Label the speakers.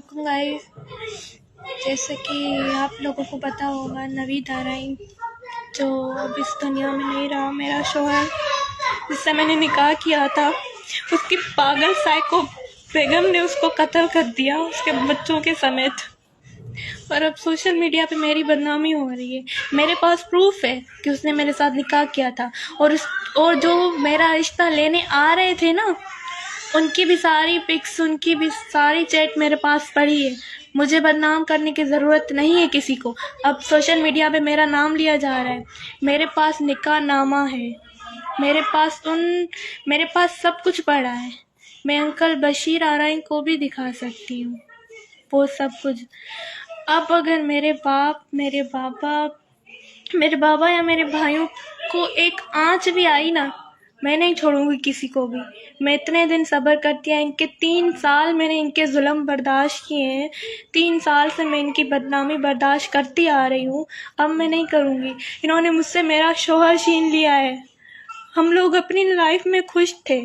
Speaker 1: अलैकुम गाइस। जैसे कि आप लोगों को पता होगा, नवीद आरई जो अब इस दुनिया में नहीं रहा, मेरा शौहर जिससे मैंने निकाह किया था, उसकी पागल साइको बेगम ने उसको कत्ल कर दिया उसके बच्चों के समेत। और अब सोशल मीडिया पे मेरी बदनामी हो रही है। मेरे पास प्रूफ है कि उसने मेरे साथ निकाह किया था, और जो मेरा रिश्ता लेने आ रहे थे ना, उनकी भी सारी पिक्स, उनकी भी सारी चैट मेरे पास पड़ी है। मुझे बदनाम करने की ज़रूरत नहीं है किसी को। अब सोशल मीडिया पे मेरा नाम लिया जा रहा है। मेरे पास निकाह नामा है, मेरे पास सब कुछ पड़ा है। मैं अंकल बशीर आरई को भी दिखा सकती हूँ वो सब कुछ। अब अगर मेरे बाबा या मेरे भाइयों को एक आँच भी आई ना, मैं नहीं छोड़ूंगी किसी को भी। मैं इतने दिन सब्र करती है, इनके 3 साल मैंने इनके जुल्म बर्दाश्त किए हैं। 3 साल से मैं इनकी बदनामी बर्दाश्त करती आ रही हूँ। अब मैं नहीं करूँगी। इन्होंने मुझसे मेरा शौहर छीन लिया है। हम लोग अपनी लाइफ में खुश थे।